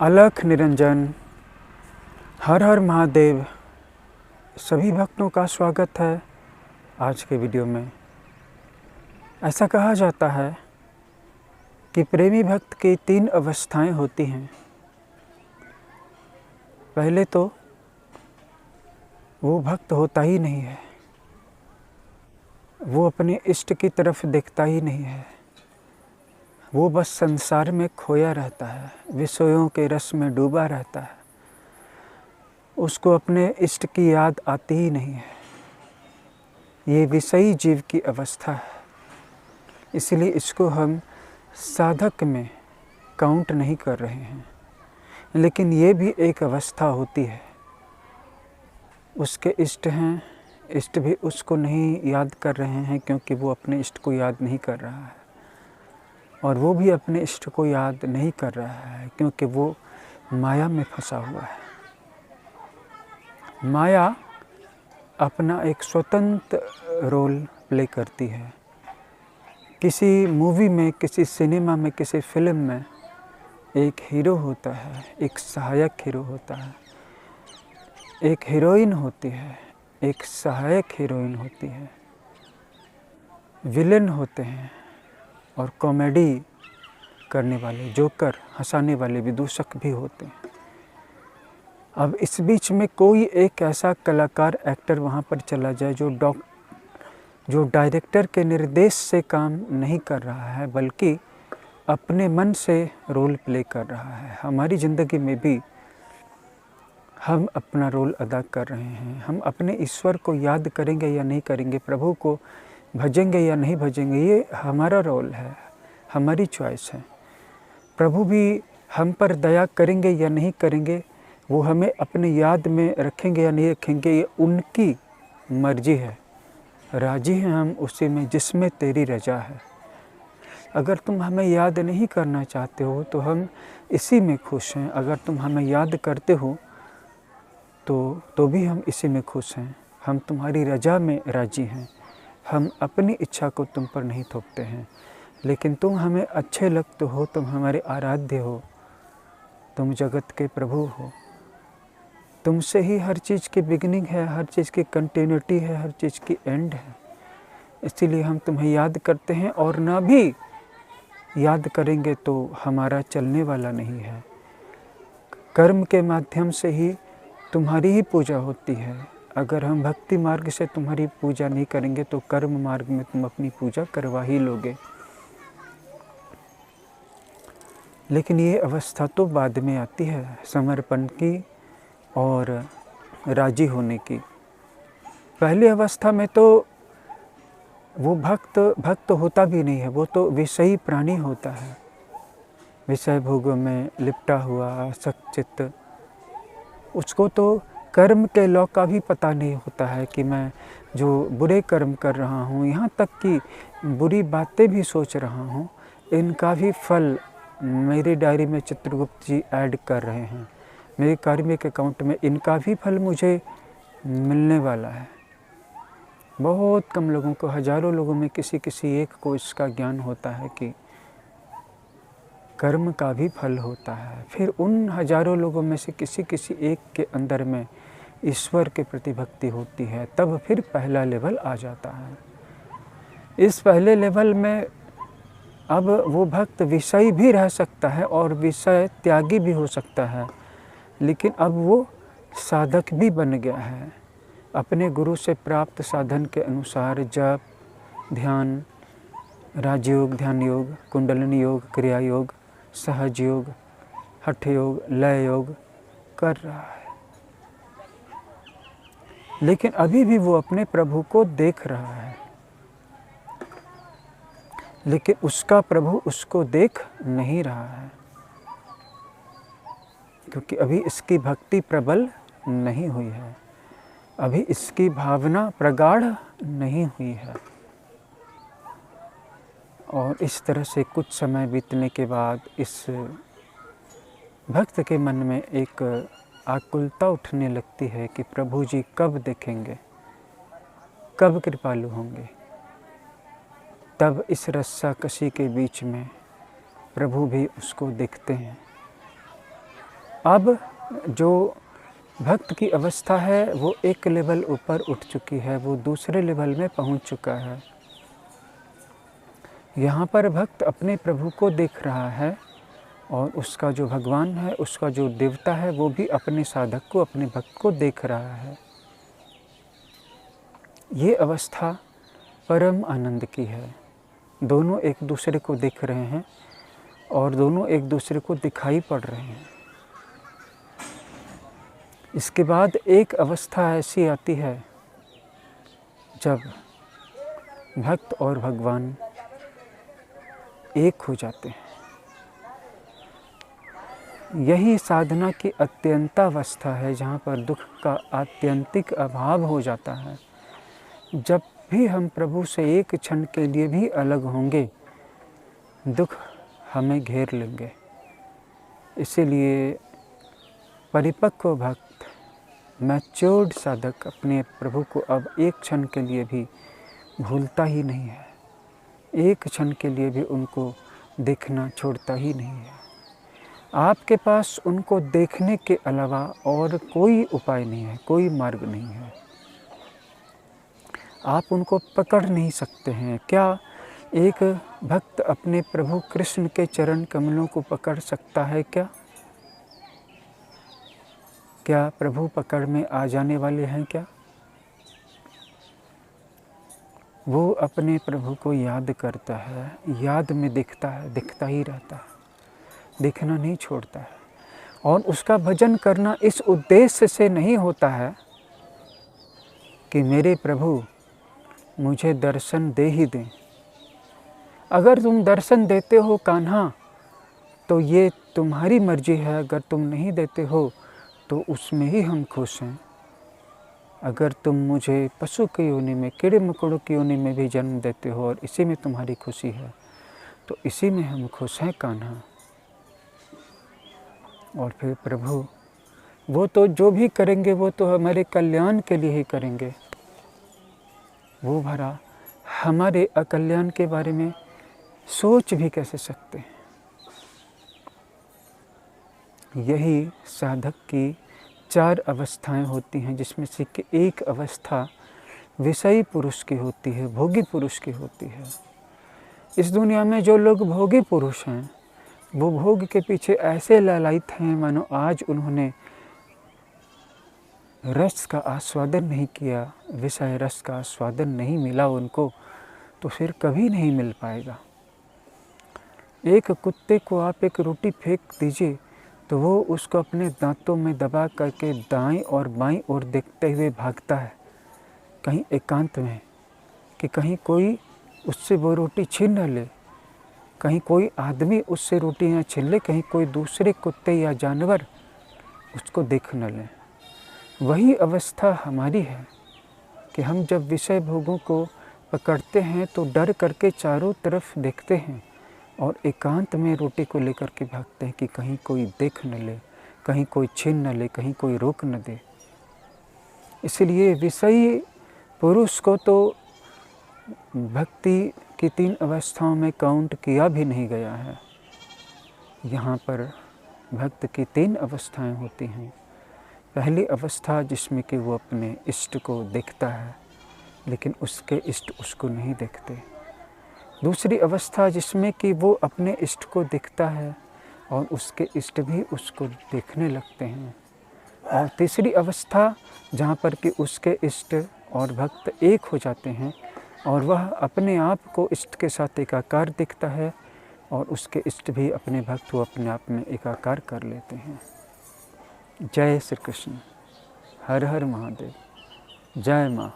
अलख निरंजन, हर हर महादेव। सभी भक्तों का स्वागत है आज के वीडियो में। ऐसा कहा जाता है कि प्रेमी भक्त की 3 अवस्थाएं होती हैं। पहले तो वो भक्त होता ही नहीं है, वो अपने इष्ट की तरफ देखता ही नहीं है, वो बस संसार में खोया रहता है, विषयों के रस में डूबा रहता है, उसको अपने इष्ट की याद आती ही नहीं है। ये विषयी जीव की अवस्था है, इसलिए इसको हम साधक में काउंट नहीं कर रहे हैं। लेकिन ये भी एक अवस्था होती है। उसके इष्ट हैं, इष्ट भी उसको नहीं याद कर रहे हैं क्योंकि वो अपने इष्ट को याद नहीं कर रहा है, और वो भी अपने इष्ट को याद नहीं कर रहा है क्योंकि वो माया में फंसा हुआ है। माया अपना एक स्वतंत्र रोल प्ले करती है। किसी मूवी में, किसी सिनेमा में, किसी फिल्म में एक हीरो होता है, एक सहायक हीरो होता है, एक हीरोइन होती है, एक सहायक हीरोइन होती है, विलेन होते हैं और कॉमेडी करने वाले, जोकर, हंसाने वाले विदूषक भी होते हैं। अब इस बीच में कोई एक ऐसा कलाकार, एक्टर वहाँ पर चला जाए जो डायरेक्टर के निर्देश से काम नहीं कर रहा है बल्कि अपने मन से रोल प्ले कर रहा है। हमारी ज़िंदगी में भी हम अपना रोल अदा कर रहे हैं। हम अपने ईश्वर को याद करेंगे या नहीं करेंगे, प्रभु को भजेंगे या नहीं भजेंगे, ये हमारा रोल है, हमारी चॉइस है। प्रभु भी हम पर दया करेंगे या नहीं करेंगे, वो हमें अपने याद में रखेंगे या नहीं रखेंगे, ये उनकी मर्जी है। राजी हैं हम उसी में जिसमें तेरी रजा है। अगर तुम हमें याद नहीं करना चाहते हो तो हम इसी में खुश हैं। अगर तुम हमें याद करते हो तो भी हम इसी में खुश हैं। हम तुम्हारी रजा में राजी हैं। हम अपनी इच्छा को तुम पर नहीं थोपते हैं। लेकिन तुम हमें अच्छे लगते हो, तुम हमारे आराध्य हो, तुम जगत के प्रभु हो। तुमसे ही हर चीज़ की बिगिनिंग है, हर चीज़ की कंटिन्यूटी है, हर चीज़ की एंड है। इसीलिए हम तुम्हें याद करते हैं, और ना भी याद करेंगे तो हमारा चलने वाला नहीं है। कर्म के माध्यम से ही तुम्हारी ही पूजा होती है। अगर हम भक्ति मार्ग से तुम्हारी पूजा नहीं करेंगे तो कर्म मार्ग में तुम अपनी पूजा करवा ही लोगे। लेकिन ये अवस्था तो बाद में आती है, समर्पण की और राजी होने की। पहली अवस्था में तो वो भक्त होता भी नहीं है, वो तो विषयी प्राणी होता है, विषय भोगों में लिपटा हुआ आसक्त चित्त। उसको तो कर्म के लॉ का भी पता नहीं होता है कि मैं जो बुरे कर्म कर रहा हूँ, यहाँ तक कि बुरी बातें भी सोच रहा हूँ, इनका भी फल मेरी डायरी में चित्रगुप्त जी ऐड कर रहे हैं। मेरे कार्मिक अकाउंट में इनका भी फल मुझे मिलने वाला है। बहुत कम लोगों को, हजारों लोगों में किसी एक को इसका ज्ञान होता है कि कर्म का भी फल होता है। फिर उन हजारों लोगों में से किसी एक के अंदर में ईश्वर के प्रति भक्ति होती है, तब फिर पहला लेवल आ जाता है। इस पहले लेवल में अब वो भक्त विषयी भी रह सकता है और विषय त्यागी भी हो सकता है, लेकिन अब वो साधक भी बन गया है। अपने गुरु से प्राप्त साधन के अनुसार जप, ध्यान, राजयोग, ध्यान योग, कुंडलिनी योग, क्रिया योग, सहज योग, हठ योग, लय योग कर रहा है। लेकिन अभी भी वो अपने प्रभु को देख रहा है, लेकिन उसका प्रभु उसको देख नहीं रहा है क्योंकि अभी इसकी भक्ति प्रबल नहीं हुई है, अभी इसकी भावना प्रगाढ़ नहीं हुई है। और इस तरह से कुछ समय बीतने के बाद इस भक्त के मन में एक आकुलता उठने लगती है कि प्रभु जी कब देखेंगे, कब कृपालु होंगे। तब इस रस्साकशी के बीच में प्रभु भी उसको देखते हैं अब जो भक्त की अवस्था है वो एक लेवल ऊपर उठ चुकी है, वो दूसरे लेवल में पहुंच चुका है। यहाँ पर भक्त अपने प्रभु को देख रहा है और उसका जो भगवान है, उसका जो देवता है, वो भी अपने साधक को, अपने भक्त को देख रहा है। ये अवस्था परम आनंद की है। दोनों एक दूसरे को देख रहे हैं और दोनों एक दूसरे को दिखाई पड़ रहे हैं। इसके बाद एक अवस्था ऐसी आती है जब भक्त और भगवान एक हो जाते हैं। यही साधना की अत्यंतावस्था है, जहाँ पर दुख का आत्यंतिक अभाव हो जाता है। जब भी हम प्रभु से एक क्षण के लिए भी अलग होंगे, दुख हमें घेर लेंगे। इसीलिए परिपक्व भक्त, मैच्योर्ड साधक अपने प्रभु को अब एक क्षण के लिए भी भूलता ही नहीं है, एक क्षण के लिए भी उनको देखना छोड़ता ही नहीं है। आपके पास उनको देखने के अलावा और कोई उपाय नहीं है, कोई मार्ग नहीं है। आप उनको पकड़ नहीं सकते हैं। क्या एक भक्त अपने प्रभु कृष्ण के चरण कमलों को पकड़ सकता है क्या? क्या प्रभु पकड़ में आ जाने वाले हैं क्या? वो अपने प्रभु को याद करता है, याद में दिखता है, दिखता ही रहता है, देखना नहीं छोड़ता है। और उसका भजन करना इस उद्देश्य से नहीं होता है कि मेरे प्रभु मुझे दर्शन दे ही दें। अगर तुम दर्शन देते हो कान्हा तो ये तुम्हारी मर्जी है, अगर तुम नहीं देते हो तो उसमें ही हम खुश हैं। अगर तुम मुझे पशु की योनि में, कीड़े मकोड़ों की योनि में भी जन्म देते हो और इसी में तुम्हारी खुशी है, तो इसी में हम खुश हैं कान्हा। और फिर प्रभु वो तो जो भी करेंगे वो तो हमारे कल्याण के लिए ही करेंगे। वो भरा हमारे अकल्याण के बारे में सोच भी कैसे सकते हैं। यही साधक की 4 अवस्थाएं होती हैं, जिसमें से कि एक अवस्था विषयी पुरुष की होती है, भोगी पुरुष की होती है। इस दुनिया में जो लोग भोगी पुरुष हैं वो भोग के पीछे ऐसे लालायित हैं मानो आज उन्होंने रस का आस्वादन नहीं किया, विषय रस का आस्वादन नहीं मिला उनको, तो फिर कभी नहीं मिल पाएगा। एक कुत्ते को आप एक रोटी फेंक दीजिए तो वो उसको अपने दांतों में दबा करके दाएं और बाएं ओर देखते हुए भागता है, कहीं एकांत में, कि कहीं कोई उससे वो रोटी छीन न ले, कहीं कोई आदमी उससे रोटी न छीन ले, कहीं कोई दूसरे कुत्ते या जानवर उसको देख न ले। वही अवस्था हमारी है कि हम जब विषय भोगों को पकड़ते हैं तो डर करके चारों तरफ देखते हैं और एकांत में रोटी को लेकर के भागते हैं कि कहीं कोई देख न ले, कहीं कोई छीन न ले, कहीं कोई रोक न दे। इसलिए विषयी पुरुष को तो भक्ति की 3 अवस्थाओं में काउंट किया भी नहीं गया है। यहाँ पर भक्त की 3 अवस्थाएं होती हैं। पहली अवस्था जिसमें कि वो अपने इष्ट को देखता है लेकिन उसके इष्ट उसको नहीं देखते। दूसरी अवस्था जिसमें कि वो अपने इष्ट को देखता है और उसके इष्ट भी उसको देखने लगते हैं। और तीसरी अवस्था जहाँ पर कि उसके इष्ट और भक्त एक हो जाते हैं और वह अपने आप को इष्ट के साथ एकाकार दिखता है और उसके इष्ट भी अपने भक्त को अपने आप में एकाकार कर लेते हैं। जय श्री कृष्ण। हर हर महादेव। जय माँ।